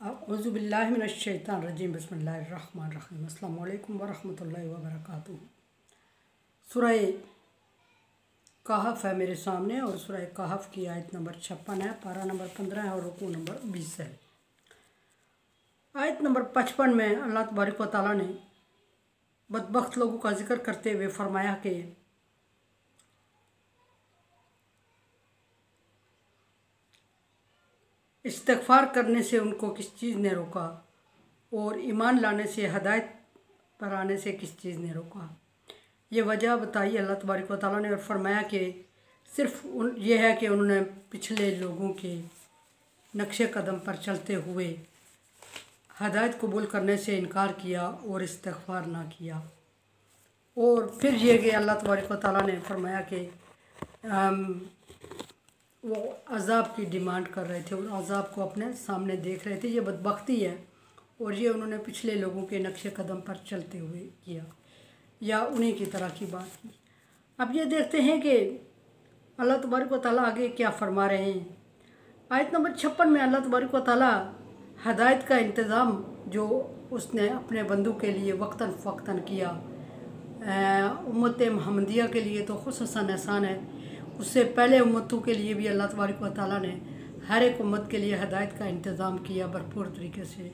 औज़ुबिल्लाहिमिनश्शैतानिर्रजीम बिस्मिल्लाहिर्रहमानिर्रहीम अस्सलामु अलैकुम वरहमतुल्लाहि वबरकातुहू। सूरह कहफ है मेरे सामने और सूरह कहफ की आयत नंबर 56 है, पारा नंबर 15 है और रुकू नंबर 20 है। आयत नंबर 55 में अल्लाह तबारक व तआला ने बदबख्त लोगों का जिक्र करते हुए फरमाया कि इस्तिग़फ़ार करने से उनको किस चीज़ ने रोका और ईमान लाने से, हदायत पर आने से किस चीज़ ने रोका। ये वजह बताई अल्लाह तबारक व तआला ने और फरमाया कि सिर्फ़ ये है कि उन्होंने पिछले लोगों के नक्शे कदम पर चलते हुए हदायत कबूल करने से इनकार किया और इस्तिग़फ़ार ना किया। और फिर ये कि अल्लाह तबारक व तआला ने फरमाया कि वो अज़ाब की डिमांड कर रहे थे और अज़ाब को अपने सामने देख रहे थे। ये बदबख्ती है और ये उन्होंने पिछले लोगों के नक्शे कदम पर चलते हुए किया या उन्हीं की तरह की बात की। अब ये देखते हैं कि अल्लाह तबारक व तआला आगे क्या फरमा रहे हैं। आयत नंबर 56 में अल्लाह तबारक व तआला हदायत का इंतज़ाम जो उसने अपने बंदों के लिए वक्तन फ़क्तन किया, उम्मत मुहम्मदिया के लिए तो खुसूसन एहसान है, उससे पहले उम्मतों के लिए भी अल्लाह तबारक व तआला ने हर एक उम्मत के लिए हदायत का इंतज़ाम किया भरपूर तरीके से।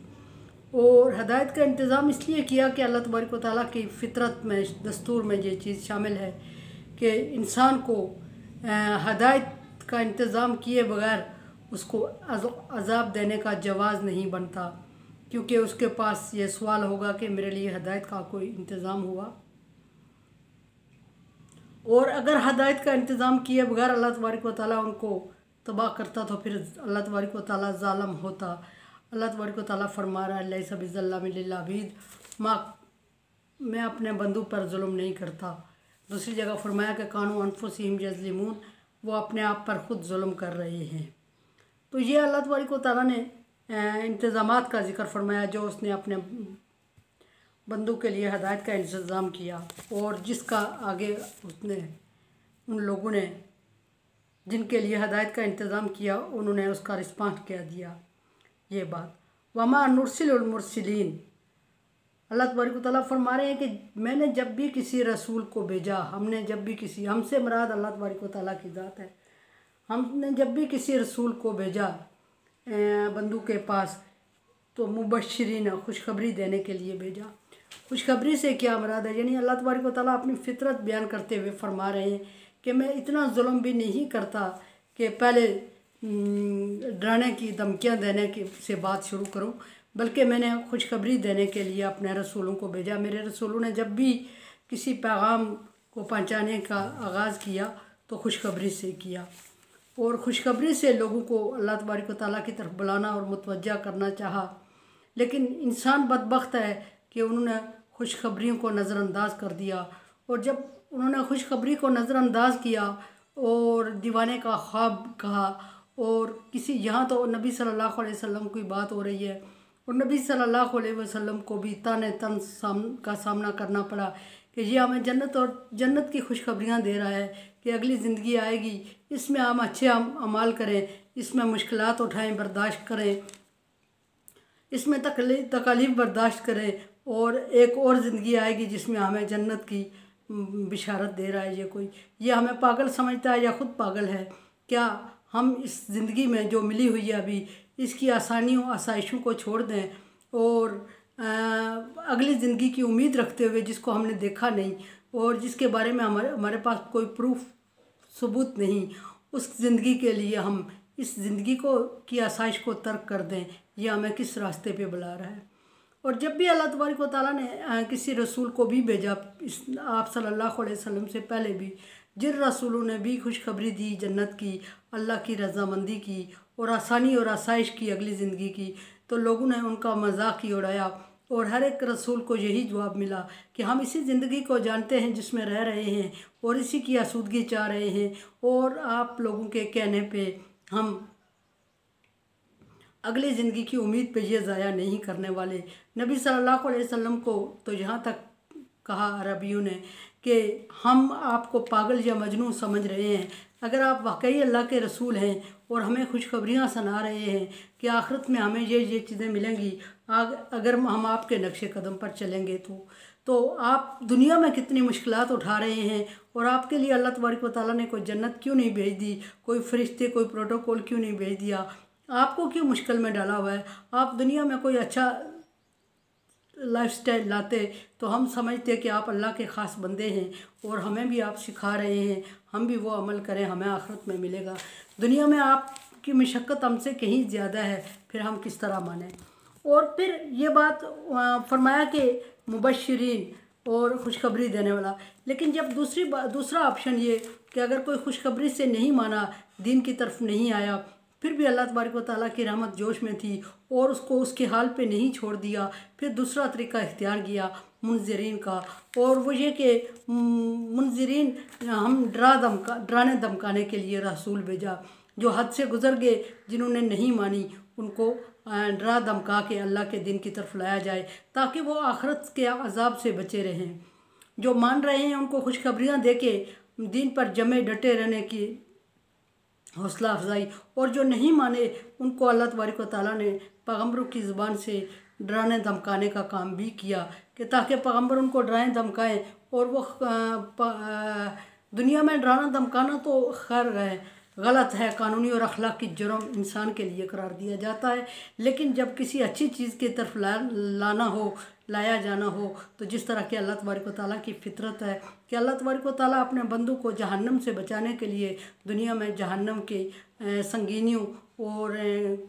और हदायत का इंतज़ाम इसलिए किया कि अल्लाह तबारक व तआला की फ़ितरत में, दस्तूर में ये चीज़ शामिल है कि इंसान को हदायत का इंतज़ाम किए बगैर उसको अज़ाब देने का जवाज़ नहीं बनता, क्योंकि उसके पास ये सवाल होगा कि मेरे लिए हदायत का कोई इंतज़ाम हुआ। और अगर हदायत का इंतज़ाम किए बगैर अल्लाह तबारक व तआला उनको तबाह करता तो फिर अल्लाह तबारक व तआला ज़ालिम होता। अल्लाह तबारक व तआला फरमा रहा है लैसा बिज़्ज़ल्लामिन लिल-अबीद, मैं अपने बंदों पर जुल्म नहीं करता। दूसरी जगह फरमाया कि कानू अनफुसिहिम यज़लिमून, वो अपने आप पर ख़ुद जुल्म कर रहे हैं। तो ये अल्लाह तबारक व तआला ने इंतज़ामात का जिक्र फरमाया जो उसने अपने बंदों के लिए हदायत का इंतज़ाम किया और जिसका आगे उसने उन लोगों ने जिनके लिए हदायत का इंतज़ाम किया उन्होंने उसका रिस्पांस क्या दिया। ये बात वमा नुरसिलुल मुरसिलीन, अल्लाह तबारक व तआला फरमा रहे हैं कि मैंने जब भी किसी रसूल को भेजा, हमने जब भी किसी, हमसे मुराद अल्लाह तबारक व तआला की ज़ात है, हमने जब भी किसी रसूल को भेजा बंदों के पास तो मुबश्शिरीन, खुशखबरी देने के लिए भेजा। खुशखबरी से क्या मुराद है, यानी अल्लाह तबारक व तआला अपनी फ़ितरत बयान करते हुए फरमा रहे हैं कि मैं इतना जुल्म भी नहीं करता कि पहले डराने की, धमकियाँ देने की से बात शुरू करूं, बल्कि मैंने खुशखबरी देने के लिए अपने रसूलों को भेजा। मेरे रसूलों ने जब भी किसी पैगाम को पहुँचाने का आगाज़ किया तो खुशखबरी से किया और खुशखबरी से लोगों को अल्लाह तबारक व तआला की तरफ बुलाना और मुतवज्जा करना चाहा। लेकिन इंसान बदबख्त है कि उन्होंने खुशखबरियों को नज़रअंदाज कर दिया और जब उन्होंने खुशखबरी को नज़रअंदाज किया और दीवाने का ख्वाब कहा और किसी, यहाँ तो नबी सल्लल्लाहु अलैहि वसल्लम की बात हो रही है और नबी सल्लल्लाहु अलैहि वसल्लम को भी ताने तन का सामना करना पड़ा कि ये हमें जन्नत और जन्नत की खुशखबरियाँ दे रहा है कि अगली ज़िंदगी आएगी, इसमें हम अच्छे अमाल करें, इसमें मुश्किलात उठाएं, बर्दाश्त करें, इसमें तकलीफ़ बर्दाश्त करें और एक और ज़िंदगी आएगी जिसमें हमें जन्नत की बिशारत दे रहा है। ये हमें पागल समझता है या ख़ुद पागल है क्या? हम इस ज़िंदगी में जो मिली हुई है अभी, इसकी आसानियों आसाइशों को छोड़ दें और अगली ज़िंदगी की उम्मीद रखते हुए जिसको हमने देखा नहीं और जिसके बारे में हमारे पास कोई प्रूफ सबूत नहीं, उस ज़िंदगी के लिए हम इस ज़िंदगी को की आसाइश को तर्क कर दें, यह हमें किस रास्ते पे बुला रहा है। और जब भी अल्लाह तबारक व तआला ने किसी रसूल को भी भेजा, आप सल्लल्लाहु अलैहि वसल्लम से पहले भी जिन रसूलों ने भी खुशखबरी दी जन्नत की, अल्लाह की रज़ामंदी की और आसानी और आसाइश की अगली ज़िंदगी की, तो लोगों ने उनका मजाक ही उड़ाया और हर एक रसूल को यही जवाब मिला कि हम इसी ज़िंदगी को जानते हैं जिसमें रह रहे हैं और इसी की आसूदगी चाह रहे हैं और आप लोगों के कहने पे हम अगली ज़िंदगी की उम्मीद पे ये ज़ाया नहीं करने वाले। नबी सल्लल्लाहु अलैहि वसल्लम को तो यहाँ तक कहा अरबियों ने कि हम आपको पागल या मजनून समझ रहे हैं। अगर आप वाकई अल्लाह के रसूल हैं और हमें खुशखबरियाँ सुना रहे हैं कि आखिरत में हमें ये चीज़ें मिलेंगी, अगर हम आपके नक्शे कदम पर चलेंगे तो आप दुनिया में कितनी मुश्किलात उठा रहे हैं, और आपके लिए अल्लाह तबारक व तआला ने कोई जन्नत क्यों नहीं भेज दी, कोई फरिश्ते, कोई प्रोटोकॉल क्यों नहीं भेज दिया, आपको क्यों मुश्किल में डाला हुआ है। आप दुनिया में कोई अच्छा लाइफस्टाइल लाते तो हम समझते कि आप अल्लाह के ख़ास बंदे हैं और हमें भी आप सिखा रहे हैं, हम भी वो अमल करें, हमें आखिरत में मिलेगा। दुनिया में आपकी मशक्क़त हमसे कहीं ज़्यादा है, फिर हम किस तरह मानें। और फिर ये बात फरमाया कि मुबश्शिरीन और खुशखबरी देने वाला। लेकिन जब दूसरा ऑप्शन ये कि अगर कोई खुशखबरी से नहीं माना, दीन की तरफ नहीं आया, फिर भी अल्लाह तबारक व तआला की रहमत जोश में थी और उसको उसके हाल पे नहीं छोड़ दिया, फिर दूसरा तरीका इख्तियार किया मुनज़िरीन का, और वो ये कि मुनज़िरीन हम डराने धमकाने के लिए रसूल भेजा। जो हद से गुज़र गए, जिन्होंने नहीं मानी, उनको डरा धमका के अल्लाह के दिन की तरफ लाया जाए ताकि वो आखिरत के अजाब से बचे रहें। जो मान रहे हैं उनको खुशखबरियाँ दे के दीन पर जमे डटे रहने की हौसला अफजाई, और जो नहीं माने उनको अल्लाह तबारक व तआला ने पैगम्बरों की ज़ुबान से डराने धमकाने का काम भी किया कि ताकि पैगम्बर उनको डराएं धमकाएं। और वो दुनिया में डराना धमकाना तो खैर गलत है, कानूनी और अखलाकी जुर्म इंसान के लिए करार दिया जाता है। लेकिन जब किसी अच्छी चीज़ की तरफ लाया जाना हो, तो जिस तरह के अल्लाह तबारक व तआला की फितरत है कि अल्लाह तबारक व तआला अपने बंदों को जहन्नम से बचाने के लिए दुनिया में जहन्नम के संगीनियों और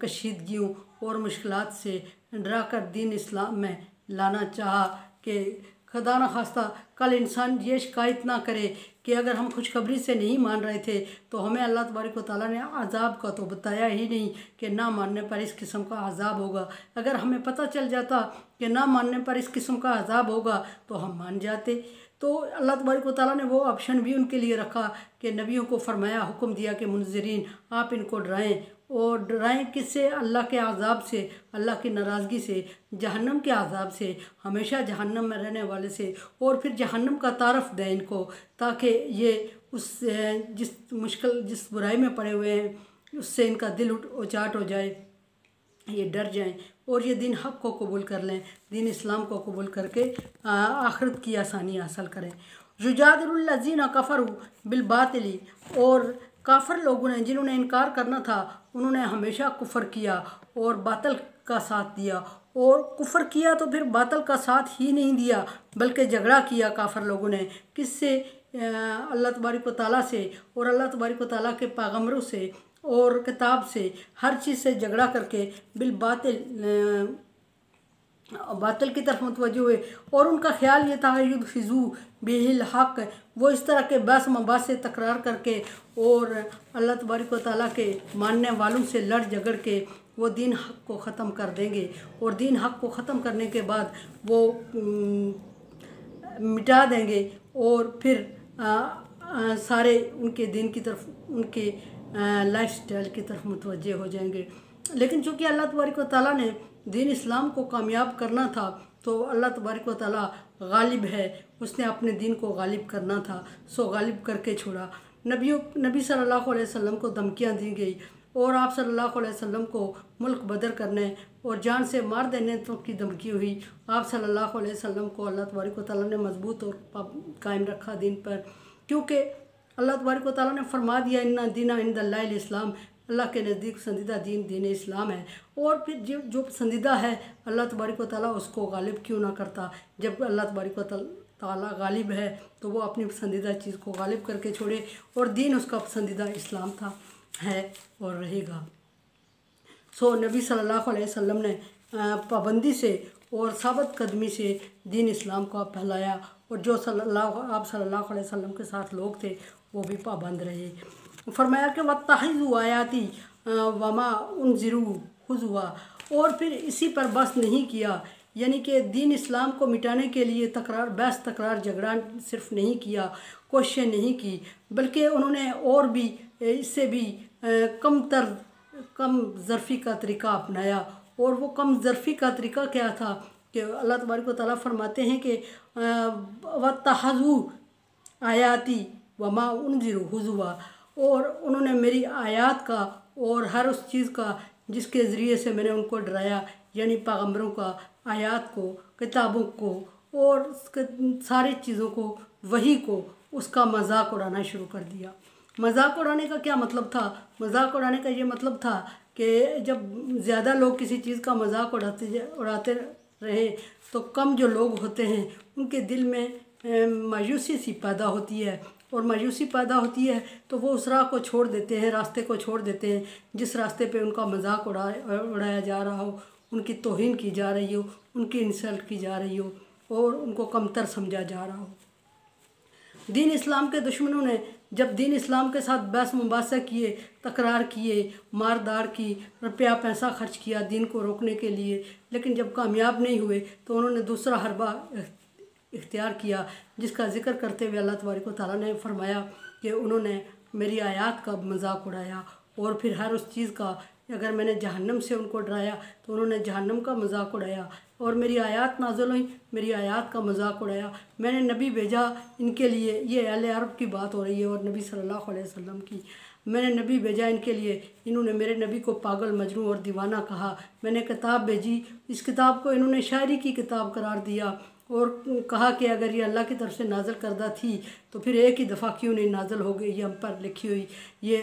कशीदगियों और मुश्किलात से डरा कर दीन इस्लाम में लाना चाहा कि खुदा न खास्ता कल इंसान ये शिकायत ना करे कि अगर हम खुशखबरी से नहीं मान रहे थे तो हमें अल्लाह तबारक व तआला ने अजाब का तो बताया ही नहीं कि ना मानने पर इस किस्म का अजाब होगा। अगर हमें पता चल जाता कि ना मानने पर इस किस्म का अजाब होगा तो हम मान जाते। तो अल्लाह तबारक व तआला ने वो ऑप्शन भी उनके लिए रखा कि नबियों को फरमाया, हुक्म दिया कि मुनज़िरीन आप इनको डराएं, और डराएं किससे? अल्लाह के अजाब से, अल्लाह की नाराज़गी से, जहन्नम के अजाब से, हमेशा जहन्नम में रहने वाले से। और फिर जहन्नम का तारफ़ दें इनको ताकि ये जिस बुराई में पड़े हुए हैं उससे इनका दिल उचाट हो जाए, ये डर जाएं और ये दीन हक़ को कबूल कर लें, दीन इस्लाम को कबूल करके आखिरत की आसानी हासिल करें। युजादिलुल्लज़ीना कफ़रू बिलबातिली, और काफिर लोगों ने जिन्होंने इनकार करना था उन्होंने हमेशा कुफ़र किया और बातल का साथ दिया। और कुफ़र किया तो फिर बातल का साथ ही नहीं दिया बल्कि झगड़ा किया काफिर लोगों ने। किससे? अल्लाह तबारक व तआला से और अल्लाह तबारक व तआला के पैगम्बरों से और किताब से, हर चीज़ से झगड़ा करके बातिल की तरफ मुतवज्जो हुए। और उनका ख्याल ये था युदहिज़ू बिहिल हक़, वो इस तरह के बहस मबास से तकरार करके और अल्लाह तबारक व तआला के मानने वालों से लड़ झगड़ के वो दीन हक़ को ख़त्म कर देंगे। और दीन हक़ को ख़त्म करने के बाद वो मिटा देंगे और फिर सारे उनके दीन की तरफ, उनके लाइफ स्टाइल की तरफ मुतवज्जो हो जाएंगे। लेकिन चूँकि अल्लाह तबारक व तआला ने दीन इस्लाम को कामयाब करना था तो अल्लाह तबारक व तआला गालिब है, उसने अपने दीन को गालिब करना था, सो गालिब करके छोड़ा। नबी सल्लल्लाहु अलैहि वसल्लम को धमकियाँ दी गई और आप सल्लल्लाहु अलैहि वसल्लम को मुल्क बदर करने और जान से मार देने तक की धमकी हुई। आप सल्लल्लाहु अलैहि वसल्लम को अल्लाह तबारक व तआला ने मजबूत और कायम रखा दीन पर, क्योंकि अल्लाह तबारक व तआला ने फरमा दिया इन्ना दीना इंदल्लाहिल इस्लाम, अल्लाह के नज़दीक पसंदीदा दीन इस्लाम है। और फिर जो पसंदीदा है अल्लाह तबारक व तआला उसको गालिब क्यों ना करता। जब अल्लाह तबारक व तआला गालिब है तो वो अपनी पसंदीदा चीज़ को गालिब करके छोड़े, और दीन उसका पसंदीदा इस्लाम था, है और रहेगा। सो नबी सल्लल्लाहु अलैहि वसल्लम ने पाबंदी से और साबित कदमी से दीन इस्लाम को फैलाया, और जो आप सल्लल्लाहु अलैहि वसल्लम के साथ लोग थे वो भी पाबंद रहे। फरमाया कि वत्तखिज़ू आयाती वमा उनज़िरू हुज़ुआ, और फिर इसी पर बस नहीं किया, यानी कि दीन इस्लाम को मिटाने के लिए बहस तकरार झगड़ा सिर्फ नहीं किया, कोशिशें नहीं की, बल्कि उन्होंने और भी इससे भी कम ज़र्फ़ी का तरीका अपनाया। और वो कम ज़र्फ़ी का तरीका क्या था कि अल्लाह तबारक व तआला फरमाते हैं कि वत्तखज़ू आयाती वमा उनज़िरु हुज़ुवा, और उन्होंने मेरी आयात का और हर उस चीज़ का जिसके ज़रिए से मैंने उनको डराया, यानी पैगम्बरों का, आयात को, किताबों को और सारी चीज़ों को, वही को, उसका मजाक उड़ाना शुरू कर दिया। मजाक उड़ाने का क्या मतलब था? मजाक उड़ाने का ये मतलब था कि जब ज़्यादा लोग किसी चीज़ का मजाक उड़ाते रहे तो कम जो लोग होते हैं उनके दिल में मायूसी सी पैदा होती है, और मायूसी पैदा होती है तो वो उस राह को छोड़ देते हैं, रास्ते को छोड़ देते हैं जिस रास्ते पे उनका मजाक उड़ाया जा रहा हो, उनकी तौहीन की जा रही हो, उनकी इंसल्ट की जा रही हो और उनको कमतर समझा जा रहा हो। दीन इस्लाम के दुश्मनों ने जब दीन इस्लाम के साथ बहस मुबासा किए, तकरार किए, मारदार की, रुपया पैसा खर्च किया दीन को रोकने के लिए, लेकिन जब कामयाब नहीं हुए तो उन्होंने दूसरा हरबा इख्तियार किया, जिसका ज़िक्र करते हुए अल्लाह तबारक व तआला ने फरमाया कि उन्होंने मेरी आयत का मजाक उड़ाया, और फिर हर उस चीज़ का, अगर मैंने जहन्नम से उनको डराया तो उन्होंने जहन्नम का मजाक उड़ाया, और मेरी आयत नाज़िल हुई, मेरी आयत का मजाक उड़ाया। मैंने नबी भेजा इनके लिए, ये अहले अरब की बात हो रही है और नबी सल्लल्लाहु अलैहि वसल्लम की। मैंने नबी भेजा इनके लिए, इन्होंने मेरे नबी को पागल, मजनू और दीवाना कहा। मैंने किताब भेजी, इस किताब को इन्होंने शायरी की किताब करार दिया और कहा कि अगर ये अल्लाह की तरफ से नाज़िल करदा थी तो फिर एक ही दफ़ा क्यों नहीं नाज़िल हो गई, ये हम पर लिखी हुई, ये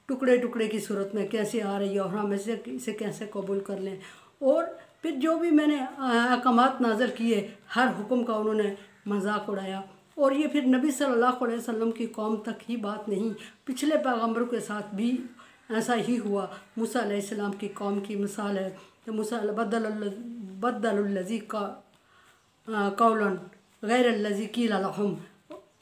टुकड़े टुकड़े की सूरत में कैसे आ रही है और हम इसे कैसे कबूल कर लें। और फिर जो भी मैंने अहकामात नाज़िल किए, हर हुक्म का उन्होंने मजाक उड़ाया। और ये फिर नबी सल्लल्लाहु अलैहि वसल्लम की कौम तक ही बात नहीं, पिछले पैगम्बरों के साथ भी ऐसा ही हुआ। मूसा अलैहिस्सलाम की कौम की मिसाल है कि मूसा बद्दलुल्लज़ी का कौलन गैरल्लज़ी क़ील लहुम,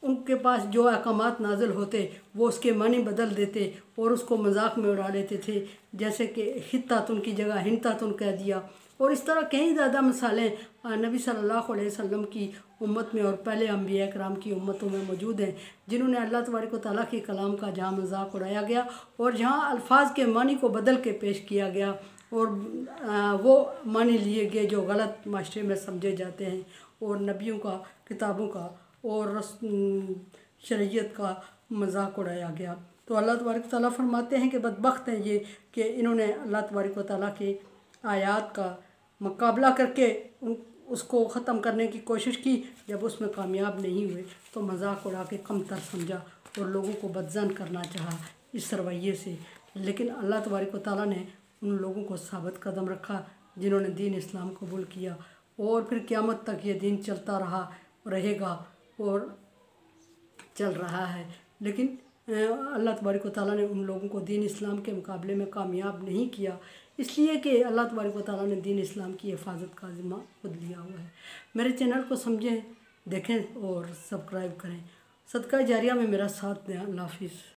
उनके पास जो अहकामात नाज़िल होते वो उसके मानी बदल देते और उसको मजाक में उड़ा लेते थे, जैसे कि हित्तातुन की जगह हिंतातुन कह दिया। और इस तरह कई ज़्यादा मिसालें नबी सल्लल्लाहु अलैहि वसल्लम की उम्मत में और पहले अंबिया कराम की उम्मतों में मौजूद हैं, जिन्होंने अल्लाह तबारक व तआला के कलाम का जहाँ मजाक उड़ाया गया और जहाँ अल्फाज के मानी को बदल के पेश किया गया और वो मानी लिए गए जो गलत माशरे में समझे जाते हैं, और नबियों का, किताबों का और शरीयत का मजाक उड़ाया गया। तो अल्लाह तबारक व तआला फरमाते हैं कि बदबख्त हैं ये कि इन्होंने अल्लाह तबारक व तआला के आयात का मुकाबला करके उसको ख़त्म करने की कोशिश की। जब उसमें कामयाब नहीं हुए तो मजाक उड़ा के कमतर समझा और लोगों को बदज़न करना चाहा इस रवैये से। लेकिन अल्लाह तबारक व तआला ने उन लोगों को साबित कदम रखा जिन्होंने दीन इस्लाम कबूल किया, और फिर क़यामत तक ये दीन चलता रहा, रहेगा और चल रहा है। लेकिन अल्लाह तबारक व तआला ने उन लोगों को दीन इस्लाम के मुकाबले में कामयाब नहीं किया, इसलिए कि अल्लाह तबारक व तआला ने दीन इस्लाम की हिफाजत का ज़िम्मा खुद लिया हुआ है। मेरे चैनल को समझें, देखें और सब्सक्राइब करें। सदका जारिया में मेरा साथ दें। अल्लाह हाफ़िज़।